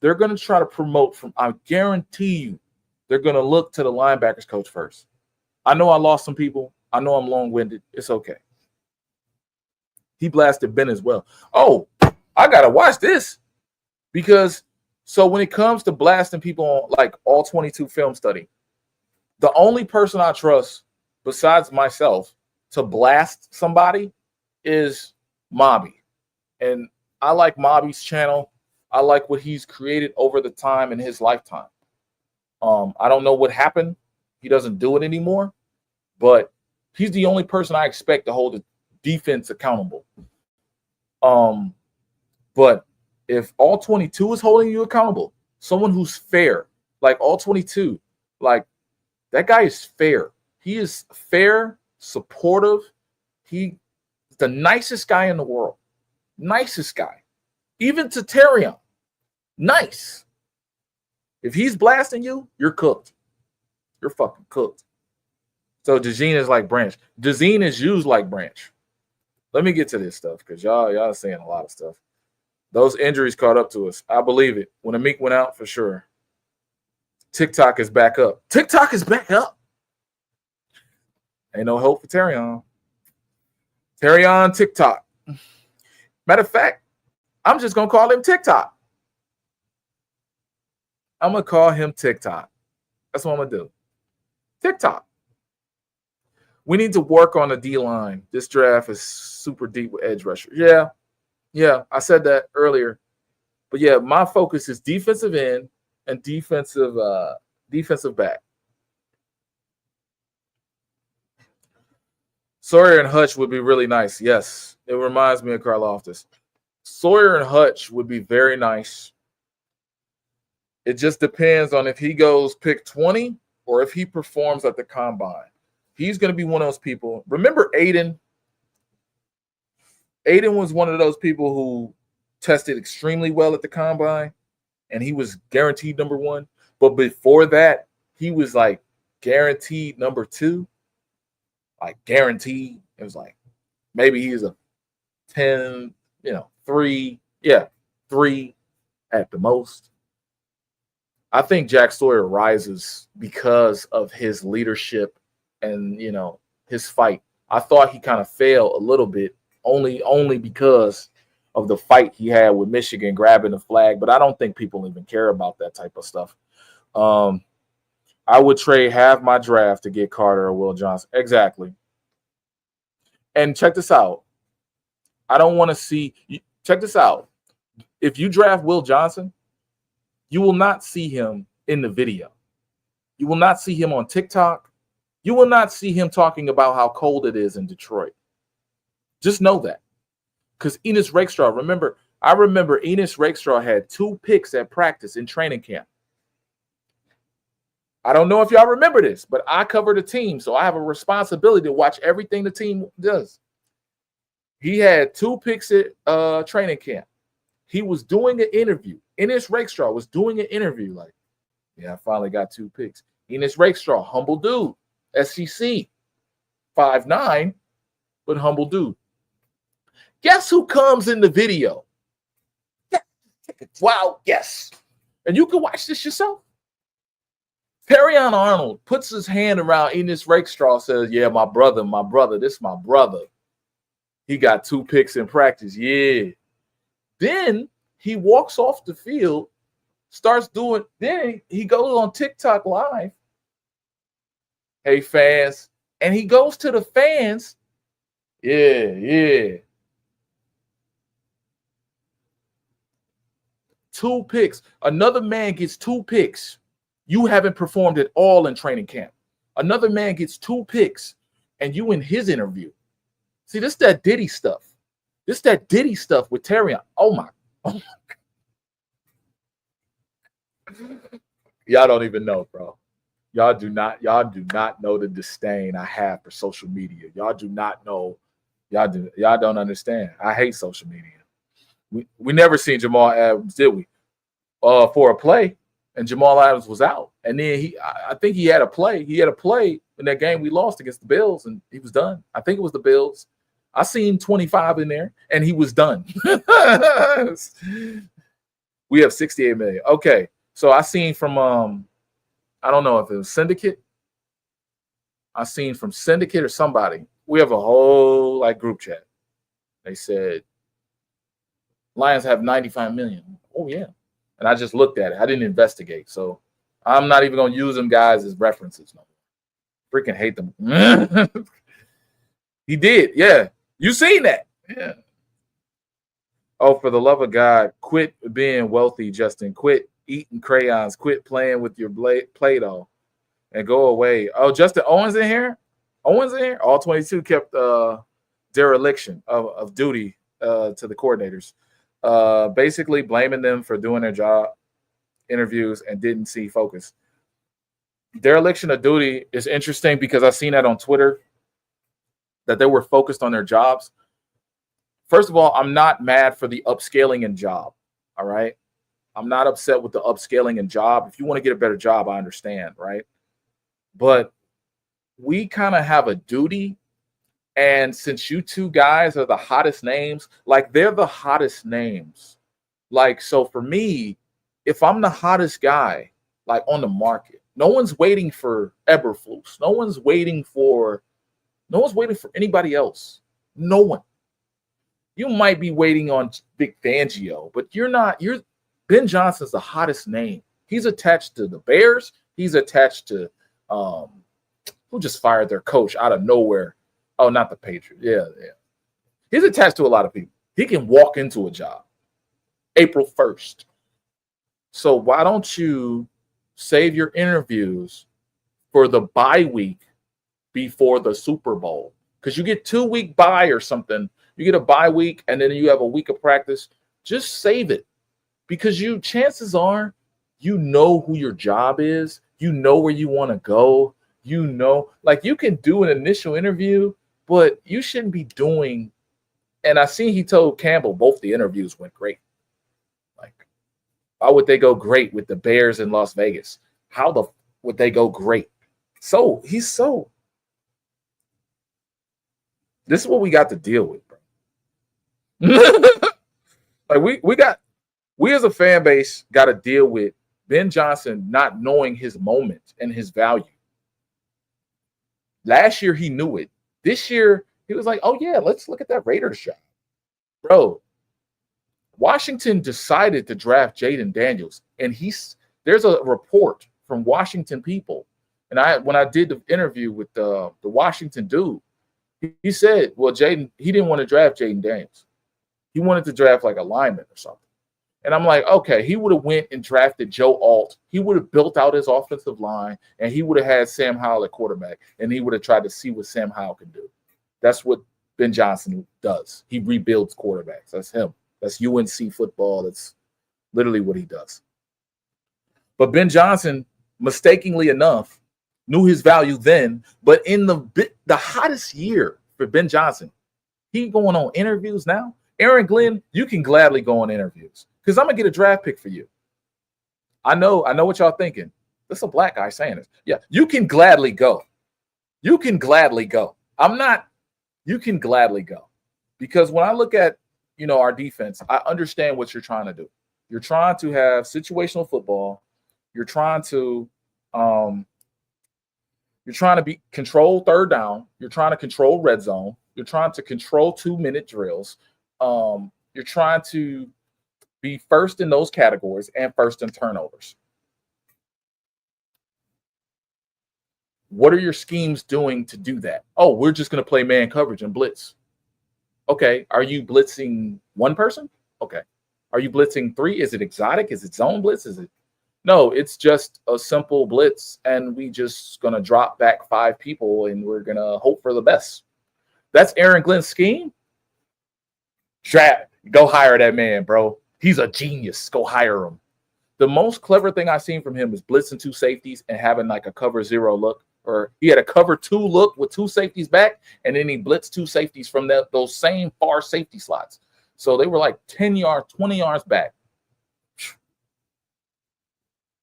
They're going to try to promote from, I guarantee you, they're going to look to the linebackers coach first. I know I lost some people. I know I'm long-winded. It's okay. He blasted Ben as well. Oh, I got to watch this. Because, so when it comes to blasting people on, like, all 22 film study, the only person I trust besides myself to blast somebody is Mobby. And I like Mobby's channel. I like what he's created over the time in his lifetime. I don't know what happened. He doesn't do it anymore. But he's the only person I expect to hold the defense accountable. But if all 22 is holding you accountable, someone who's fair, like all 22, like that guy is fair. He is fair, supportive. He's the nicest guy in the world. Nicest guy. Even to Terrion. Nice. If he's blasting you, you're cooked. You're fucking cooked. So Dezeen is like Branch. Dezeen is used like Branch. Let me get to this stuff because y'all saying a lot of stuff. Those injuries caught up to us. I believe it. When Amik went out, for sure. TikTok is back up. TikTok is back up. Ain't no hope for Terrion. Terrion TikTok. Matter of fact, I'm just going to call him TikTok. I'm going to call him TikTok. That's what I'm going to do. TikTok. We need to work on the D-line. This draft is super deep with edge rushers. Yeah, I said that earlier. But, yeah, my focus is defensive end and defensive back. Sawyer and Hutch would be really nice. Yes, it reminds me of Karloftis. Sawyer and Hutch would be very nice. It just depends on if he goes pick 20 or if he performs at the combine. He's going to be one of those people. Remember Aiden? Aiden was one of those people who tested extremely well at the combine, and he was guaranteed number 1. But before that, he was like guaranteed number 2. Like guaranteed. It was like maybe he's a 10, 3. Yeah, 3 at the most. I think Jack Sawyer rises because of his leadership and, his fight. I thought he kind of failed a little bit, only because of the fight he had with Michigan grabbing the flag. But I don't think people even care about that type of stuff. I would trade half my draft to get Carter or Will Johnson. Exactly. And check this out. I don't want to see – check this out. If you draft Will Johnson, you will not see him in the video. You will not see him on TikTok. You will not see him talking about how cold it is in Detroit. Just know that. Because Enos Rakestraw, I remember Enos Rakestraw had 2 picks at practice in training camp. I don't know if y'all remember this, but I cover the team, so I have a responsibility to watch everything the team does. He had 2 picks at training camp. He was doing an interview. Enos Rakestraw was doing an interview like, yeah, I finally got 2 picks. Enos Rakestraw, humble dude, SEC, 5'9", but humble dude. Guess who comes in the video? Wow, yes. And you can watch this yourself. Perrion Arnold puts his hand around Enos Rakestraw, says, yeah, my brother, this my brother. He got 2 picks in practice, yeah. Then he walks off the field, starts doing, then he goes on TikTok Live. Hey, fans. And he goes to the fans. Yeah. 2 picks. Another man gets 2 picks. You haven't performed at all in training camp. Another man gets 2 picks, and you in his interview. See, this is that Diddy stuff. This is that Diddy stuff with Terrion. Oh my God. Y'all don't even know, bro. Y'all do not know the disdain I have for social media. Y'all do not know. Y'all don't understand. I hate social media. We never seen Jamal Adams, did we? For a play. And Jamal Adams was out. And then I think he had a play. He had a play in that game we lost against the Bills, and he was done. I think it was the Bills. I seen 25 in there, and he was done. We have 68 million. Okay. So I seen from I don't know if it was Syndicate. I seen from Syndicate or somebody. We have a whole group chat. They said Lions have 95 million. Oh yeah. And I just looked at it. I didn't investigate. So I'm not even going to use them guys as references. No. Freaking hate them. He did. Yeah. You seen that. Yeah. Oh, for the love of God, quit being wealthy, Justin. Quit eating crayons. Quit playing with your Play-Doh and go away. Oh, Justin Owens in here? Owens in here? All 22 kept dereliction of duty to the coordinators. Basically blaming them for doing their job interviews and didn't see focus. Dereliction of duty is interesting because I've seen that on Twitter that they were focused on their jobs. First of all, I'm not mad for the upscaling in job. All right. I'm not upset with the upscaling in job. If you want to get a better job, I understand. Right. But we kind of have a duty. And since you 2 guys are the hottest names, they're the hottest names. So for me, if I'm the hottest guy, on the market, no one's waiting for Eberflus. No one's waiting for anybody else. No one. You might be waiting on Big Fangio, but you're not. Ben Johnson's the hottest name. He's attached to the Bears. He's attached to who just fired their coach out of nowhere. Oh, not the Patriots. Yeah. He's attached to a lot of people. He can walk into a job April 1st. So why don't you save your interviews for the bye week before the Super Bowl? because you get 2-week bye or something. You get a bye week, and then you have a week of practice. Just save it, because chances are you know who your job is. You know where you want to go. You know, like you can do an initial interview, but you shouldn't be doing. And I see he told Campbell both the interviews went great. Like, why would they go great with the Bears in Las Vegas? How would they go great? So this is what we got to deal with, bro. Like we as a fan base got to deal with Ben Johnson not knowing his moment and his value. Last year he knew it. This year he was like, "Oh yeah, let's look at that Raiders job, bro." Washington decided to draft Jaden Daniels, and there's a report from Washington people, and when I did the interview with the Washington dude, he said, "Well, he didn't want to draft Jaden Daniels. He wanted to draft like a lineman or something." And I'm like, okay, he would have went and drafted Joe Alt. He would have built out his offensive line, and he would have had Sam Howell at quarterback, and he would have tried to see what Sam Howell can do. That's what Ben Johnson does. He rebuilds quarterbacks. That's him. That's UNC football. That's literally what he does. But Ben Johnson, mistakenly enough, knew his value then, but in the hottest year for Ben Johnson, he going on interviews now. Aaron Glenn, you can gladly go on interviews, because I'm going to get a draft pick for you. I know what y'all thinking. That's a black guy saying this. Yeah, you can gladly go. You can gladly go. You can gladly go. Because when I look at, our defense, I understand what you're trying to do. You're trying to have situational football. You're trying to control third down. You're trying to control red zone. You're trying to control 2-minute drills. You're trying to be first in those categories and first in turnovers. What are your schemes doing to do that? Oh, we're just going to play man coverage and blitz. Okay. Are you blitzing one person? Okay. Are you blitzing 3? Is it exotic? Is it zone blitz? No, it's just a simple blitz, and we just going to drop back 5 people, and we're going to hope for the best. That's Aaron Glenn's scheme. Go hire that man, bro. He's a genius. Go hire him. The most clever thing I've seen from him is blitzing 2 safeties and having like a cover 0 look, or he had a cover 2 look with 2 safeties back, and then he blitzed 2 safeties from those same far safety slots. So they were like 10 yards, 20 yards back.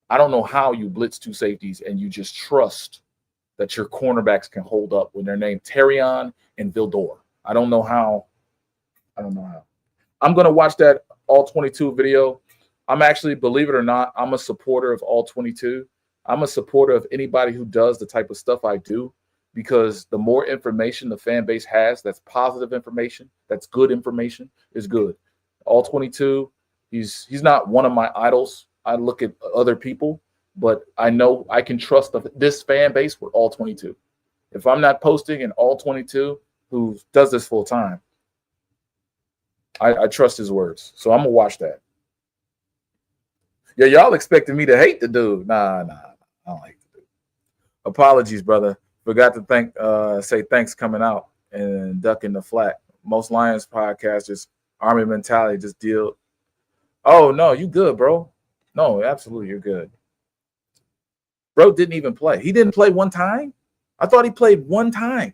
I don't know how you blitz 2 safeties and you just trust that your cornerbacks can hold up when they're named Terrion and Vildor. I don't know how. I'm going to watch that all 22 video. I'm actually, believe it or not, I'm a supporter of all 22. I'm a supporter of anybody who does the type of stuff I do, because the more information the fan base has, that's positive information, that's good information, is good. All 22, he's not one of my idols. I look at other people, but I know I can trust this fan base with all 22. If I'm not posting in all 22, who does this full time, I trust his words. So I'm going to watch that. Yeah, y'all expecting me to hate the dude. Nah, I don't hate the dude. Apologies, brother. Forgot to say thanks coming out and ducking the flack. Most Lions podcasters, Army mentality, just deal. Oh, no, you good, bro. No, absolutely, you're good. Bro didn't even play. He didn't play one time? I thought he played one time.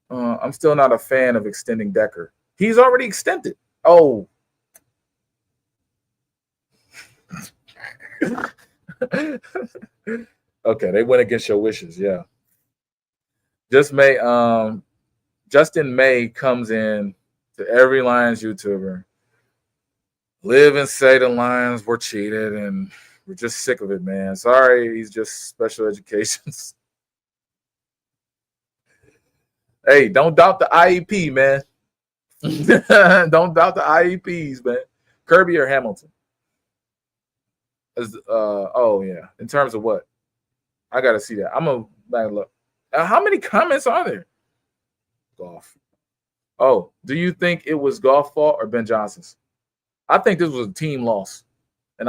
I'm still not a fan of extending Decker. He's already extended. Oh. Okay, they went against your wishes, yeah. Justin May comes in to every Lions YouTuber. Live and say the Lions were cheated, and we're just sick of it, man. Sorry, he's just special educations. Hey, don't doubt the IEP, man. Don't doubt the IEPs, man. Kirby or Hamilton? Oh yeah. In terms of what? I gotta see that. I'm gonna back look. How many comments are there? Golf. Oh, do you think it was Golf fault or Ben Johnson's? I think this was a team loss, and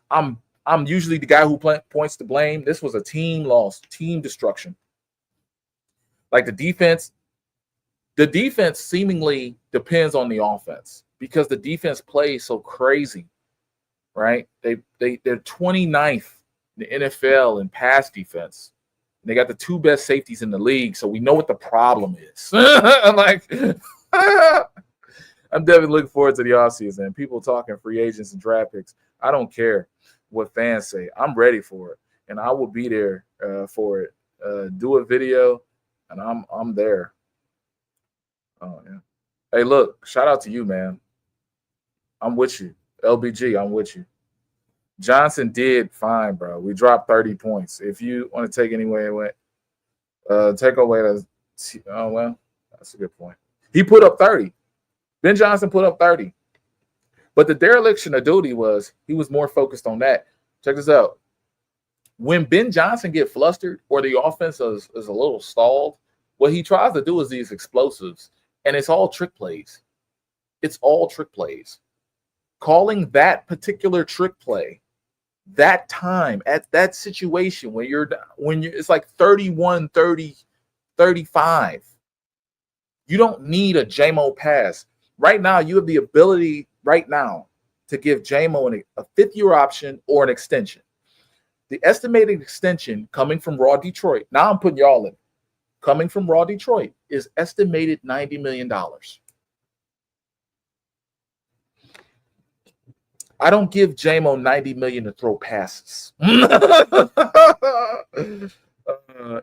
I'm usually the guy who points to blame. This was a team loss, team destruction. Like the defense seemingly depends on the offense because the defense plays so crazy, right? They're 29th in the NFL in pass defense. They got the two best safeties in the league, so we know what the problem is. I'm like, I'm definitely looking forward to the offseason. And people talking free agents and draft picks. I don't care what fans say. I'm ready for it, and I will be there for it. Do a video, and I'm there. Oh yeah. Hey, look! Shout out to you, man. I'm with you, LBG. I'm with you. Johnson did fine, bro. We dropped 30 points. If you want to take away, take away the. Oh well, that's a good point. He put up 30. Ben Johnson put up 30. But the dereliction of duty was he was more focused on that. Check this out. When Ben Johnson get flustered or the offense is a little stalled, what he tries to do is these explosives, and it's all trick plays. It's all trick plays. Calling that particular trick play, that time, at that situation when you're it's like 31, 30, 35. You don't need a JMO pass. Right now, you have the ability right now to give JMO a fifth-year option or an extension. The estimated extension coming from Raw Detroit, now I'm putting y'all in, coming from Raw Detroit is estimated $90 million. I don't give JMO $90 million to throw passes.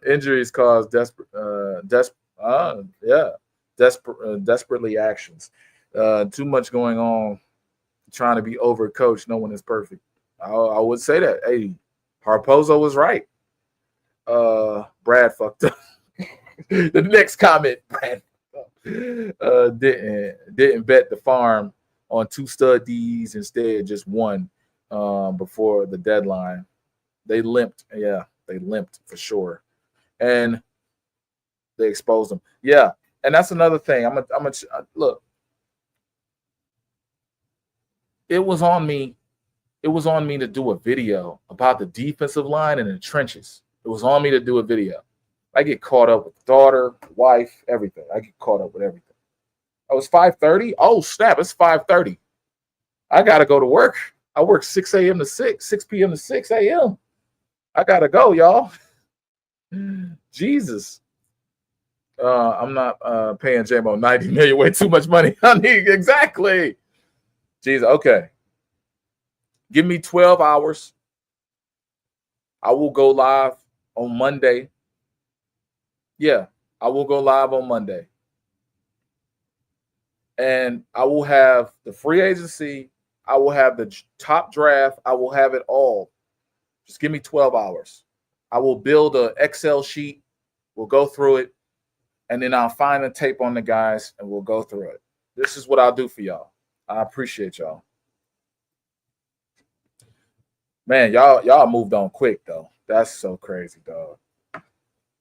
Injuries cause desperately actions. Too much going on, trying to be overcoached. No one is perfect. I would say that. Hey, Harpozo was right. Brad fucked up. The next comment, Brad didn't bet the farm on 2 stud Ds, instead just one before the deadline. They limped. Yeah, they limped for sure. And they exposed them. Yeah, and that's another thing. I'm a look. It was on me. It was on me to do a video about the defensive line and the trenches. It was on me to do a video. I get caught up with the daughter, wife, everything. I get caught up with everything. Oh, it's 5:30. Oh, snap! It's 5:30. I gotta go to work. I work 6 a.m. to 6 p.m. to 6 a.m. I gotta go, y'all. Jesus. I'm not paying JMO $90 million, way too much money. I need exactly. Jesus. Okay. Give me 12 hours. I will go live on Monday. Yeah, I will go live on Monday. And I will have the free agency. I will have the top draft. I will have it all. Just give me 12 hours. I will build an Excel sheet. We'll go through it. And then I'll find the tape on the guys and we'll go through it. This is what I'll do for y'all. I appreciate y'all. Man, y'all moved on quick, though. That's so crazy, dog.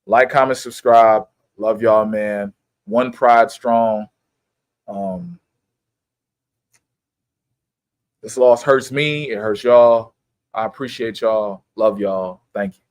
Like, comment, subscribe. Love y'all, man. OnePride strong. This loss hurts me. It hurts y'all. I appreciate y'all. Love y'all. Thank you.